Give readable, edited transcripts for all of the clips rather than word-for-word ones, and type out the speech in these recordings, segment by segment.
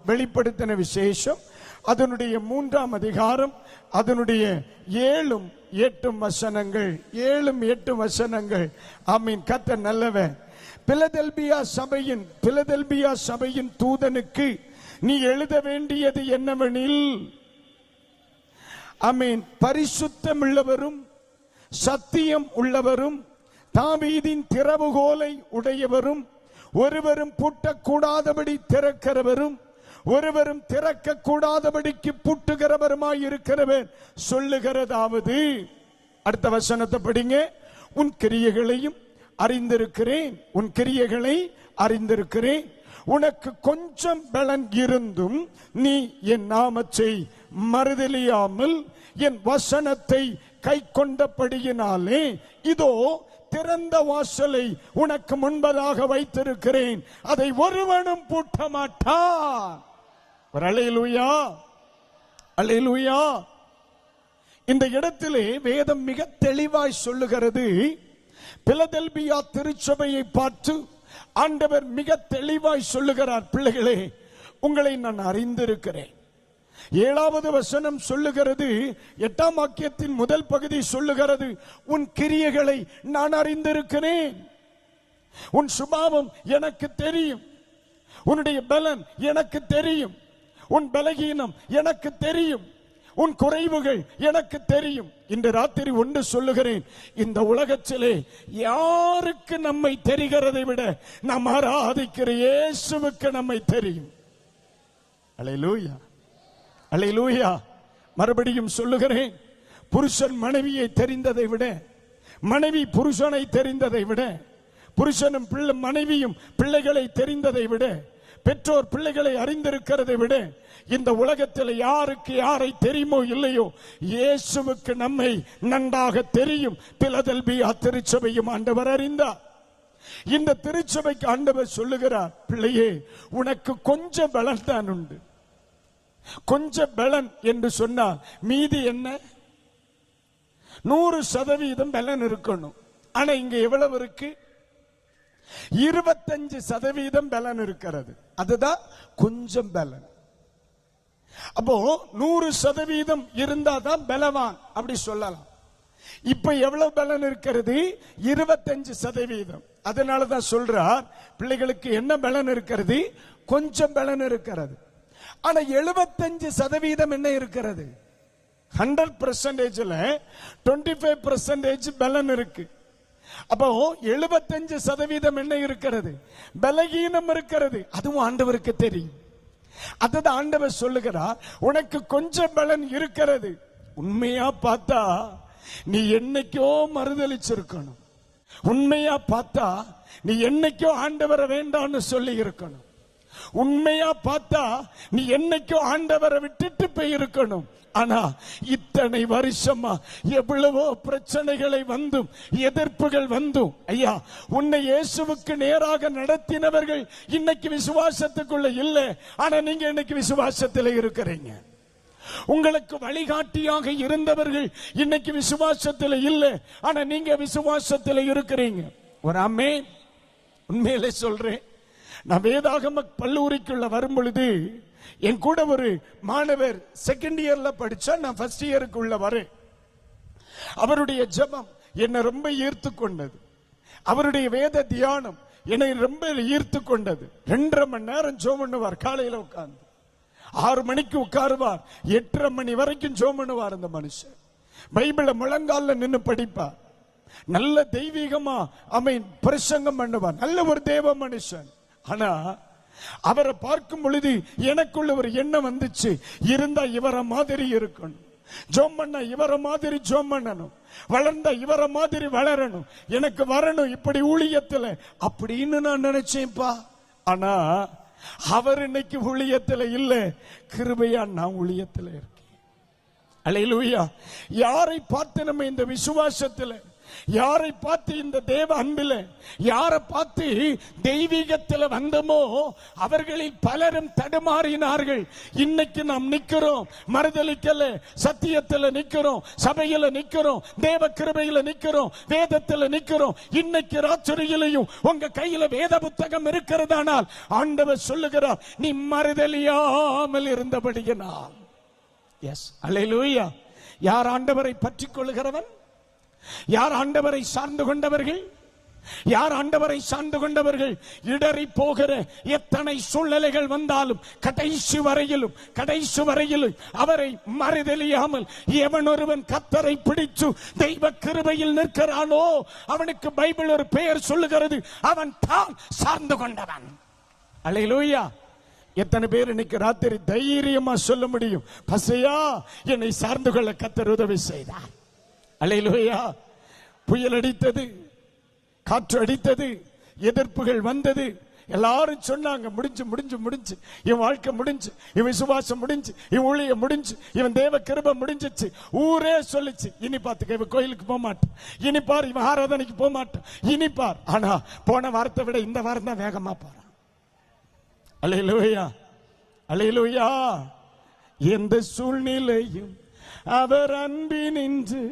வெளிப்படுத்தின விசேஷம் அதனுடைய 3ஆம் அதிகாரம் அதனுடைய 7 8 வசனங்கள் 7 8 வசனங்கள். ஆமீன். கர்த்தர் நல்லவர். பிலதெல்பியா சபையின் தூதனுக்கு நீ எழுத வேண்டியது என்னவெனில், ஆமீன், பரிசுத்தம் உள்ளவரும் சத்தியம் உள்ளவரும் தாவீதின் திறவுகோலை உடையவரும் ஒருவரும் பூட்டக்கூடாதபடி திறக்கிறவரும் ஒருவரும் திறக்க கூடாதபடிக்கு பூட்டுகிறவருமாய் இருக்கிறவர் சொல்லுகிறதாவது. அடுத்த வசனத்தை படிங்க. உன் கிரியைகளையும் அறிந்திருக்கிறேன், உன் கிரியைகளை அறிந்திருக்கிறேன். உனக்கு கொஞ்சம் பலன் இருந்தும் நீ என் நாமத்தை மறுதலியாமல் என் வசனத்தை கை கொண்டபடியினாலே இதோ திறந்த வாசலை உனக்கு முன்பதாக வைத்திருக்கிறேன், அதை ஒருவனும் பூட்ட மாட்டான். அல்லேலூயா, அல்லேலூயா. இந்த இடத்திலே வேதம் மிக தெளிவாய் சொல்லுகிறது. பிலதெல்பியா திருச்சபையை பார்த்து ஆண்டவர் மிக தெளிவாய் சொல்லுகிறார், பிள்ளைகளே, உங்களை நான் அறிந்திருக்கிறேன். 7வது வசனம் சொல்லுகிறது, 8ஆம் வாக்கியத்தின் முதல் பகுதி சொல்லுகிறது, உன் கிரியைகளை நான் அறிந்திருக்கிறேன். உன் சுபாவம் எனக்கு தெரியும், உன்னுடைய பலன் எனக்கு தெரியும், உன் பலகீனம் எனக்கு தெரியும், உன் குறைவுகள் எனக்கு தெரியும். இன்று ராத்திரி ஒன்று சொல்லுகிறேன், இந்த உலகத்திலே யாருக்கு நம்மை தெரிகிறதை விட நாம் ஆராதிக்கிற இயேசுவுக்கு நம்மை தெரியும். அல்லேலூயா, அல்லேலூயா. மறுபடியும் சொல்லுகிறேன், புருஷன் மனைவியை தெரிந்ததை விட, மனைவி புருஷனை தெரிந்ததை விட, புருஷனும் மனைவியும் பிள்ளைகளை தெரிந்ததை விட, பெற்றோர் பிள்ளைகளை அறிந்திருக்கிறதை விட, இந்த உலகத்தில் யாருக்கு யாரை தெரியுமோ இல்லையோ, இயேசுவுக்கு நம்மை நன்றாக தெரியும். பிலதெல்பியா திருச்சபையும் ஆண்டவர் அறிந்தார். இந்த திருச்சபைக்கு ஆண்டவர் சொல்லுகிறார், பிள்ளையே, உனக்கு கொஞ்சம் பலன் தான் உண்டு. கொஞ்சம் பலன் என்று சொன்னால் மீதி என்ன? 100% பலன் இருக்கணும். ஆனா இங்க எவ்வளவு இருக்கு? 25% பலன் இருக்கிறது. அதுதான் கொஞ்சம் பலன். அப்போ 100% இருந்தாதான் பலவான் அப்படி சொல்லலாம். இப்ப எவ்வளவு பலன் இருக்கிறது? 25%. அதனாலதான் சொல்றார், பிள்ளைகளுக்கு என்ன பலன் இருக்கிறது? கொஞ்சம் பலன் இருக்கிறது. ஆனா 75% என்ன இருக்கிறது? 100%ல 25% பலன் இருக்கு. அப்போ 75% என்ன இருக்கிறது? பலகீனம் இருக்கிறது. அதுவும் ஆண்டவருக்கு தெரியும். அதுதான் ஆண்டவர் சொல்லுகிறார், உனக்கு கொஞ்சம் பலன் இருக்கிறது. உண்மையா பார்த்தா நீ என்னைக்கோ மறுதலிச்சிருக்கணும். உண்மையா பார்த்தா நீ என்னைக்கோ ஆண்டவரை வேண்டான்னு சொல்லி இருக்கணும். உண்மையா பார்த்தா நீ என்னைக்கோ ஆண்டவரை விட்டுட்டு போயிருக்கணும். ஆனா இத்தனை வருஷமா எவ்வளவோ பிரச்சனைகளை வந்தும் எதிர்ப்புகள் வந்தும், ஐயா, உன்னை இயேசுவுக்கு நேராக நடத்தினவர்கள் இன்னைக்கு விசுவாசத்துக்குள்ள இல்ல. ஆனா நீங்க இன்னைக்கு விசுவாசத்தில் இருக்கிறீங்க. உங்களுக்கு வழிகாட்டியாக இருந்தவர்கள் இன்னைக்கு விசுவாசத்தில் இல்ல. ஆனா நீங்க விசுவாசத்தில் இருக்கிறீங்க. ஒரு ஆமென். உண்மையிலே சொல்றேன், நான் வேதாகம கல்லூரிக்குள்ள வரும் பொழுது என் கூட ஒரு மாணவர் செகண்ட் இயர்ல படிச்சா, நான் ஃபர்ஸ்ட் இயருக்குள்ள வரேன். அவருடைய ஜெபம் என்னை ரொம்ப ஈர்த்து கொண்டது. அவருடைய வேத தியானம் என்னை ரொம்ப ஈர்த்து கொண்டது. 2.5 மணி நேரம் ஜெபம் பண்ணுவார். காலையில உட்கார்ந்து 6 மணிக்கு உட்காருவார், 8:30 மணி வரைக்கும் ஜெபம் பண்ணுவார். அந்த மனுஷன் பைபிளை முழங்கால நின்று படிப்பார். நல்ல தெய்வீகமா பிரசங்கம் பண்ணுவார். நல்ல ஒரு தேவ மனுஷன். ஆனா அவரை பார்க்கும் பொழுது எனக்குள்ள ஒரு எண்ணம் வந்துச்சு, இருந்தா இவரை மாதிரி இருக்கணும், ஜோம் பண்ண இவரை மாதிரி ஜோம் பண்ணணும், வளர்ந்தா இவரை மாதிரி வளரணும், எனக்கு வரணும் இப்படி ஊழியத்துல அப்படின்னு நான் நினைச்சேன்ப்பா. ஆனா அவர் இன்னைக்கு ஊழியத்துல இல்ல, கிருபையா நான் ஊழியத்துல இருக்கேன். அல்லேலூயா. யாரை பார்த்து நம்ம இந்த விசுவாசத்துல யாரை பார்த்து இந்த தேவ அன்பில் யாரை பார்த்து தெய்வீகத்தில் வந்தமோ அவர்களில் பலரும் தடுமாறினார்கள். இன்னைக்கு நாம் நிக்கிறோம், மறுதலிக்கல, சத்தியத்தில் நிக்கிறோம், சபையில நிக்கிறோம், தேவ கிருபையில நிக்கிறோம், வேதத்தில் நிக்கிறோம். இன்னைக்கு ராத்திரியிலையும் உங்க கையில வேத புத்தகம் இருக்கிறதானால் ஆண்டவர் சொல்லுகிறார், நீ மறுதலியாமல் இருந்தபடியினால். எஸ், அல்லேலூயா. யார் ஆண்டவரை பற்றிக் கொள்ளுகிறவன்? யார் ஆண்டவரை சார்ந்து கொண்டவர்கள்? யார் ஆண்டவரை சார்ந்து கொண்டவர்கள்? இடறி போகிற எத்தனை சூழ்நிலைகள் வந்தாலும் கடைசி வரையிலும் அவரை மறுதலியாமல் எவன் ஒருவன் கர்த்தரை பிடிச்சு தெய்வ கிருபையில் நிற்கிறானோ அவனுக்கு பைபிள் ஒரு பெயர் சொல்லுகிறது, அவன் தான் சார்ந்து கொண்டவன். அல்லேலூயா. எத்தனை பேர் இன்னைக்கு ராத்திரி தைரியமா சொல்ல முடியும், பசையா என்னை சார்ந்து கொள்ள கர்த்தர் உதவி செய்தார். அல்லேலூயா. புயல் அடித்தது, காற்று அடித்தது, எதிர்ப்புகள் வந்தது, எல்லாரும் சொன்னாங்க முடிஞ்சு இவன் வாழ்க்கை முடிஞ்சு, இவன் விசுவாசம் முடிஞ்சு, இவன் ஊழியம் முடிஞ்சு, இவன் தேவ கிருபை முடிஞ்சிச்சு. ஊரே சொல்லிச்சு, இனி பார்த்துக்க இவன் கோயிலுக்கு போக மாட்டான், இனி பார் இவன் ஆராதனைக்கு போக மாட்டான், இனி பார். ஆனா போன வாரத்தை விட இந்த வாரம் தான் வேகமா போறான். அல்லேலூயா, அல்லேலூயா. எந்த சூழ்நிலையும் அவர் அன்பினின்று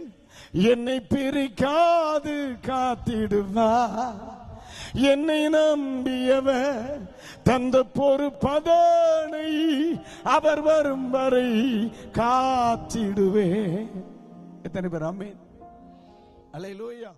என்னை பிரிக்காது காத்திடுவார். என்னை நம்பியவர் தந்த பொறுப்பதனை அவர் வரும் வரை காத்திடுவே. எத்தனை பேர் ஆமென்? அல்லேலூயா.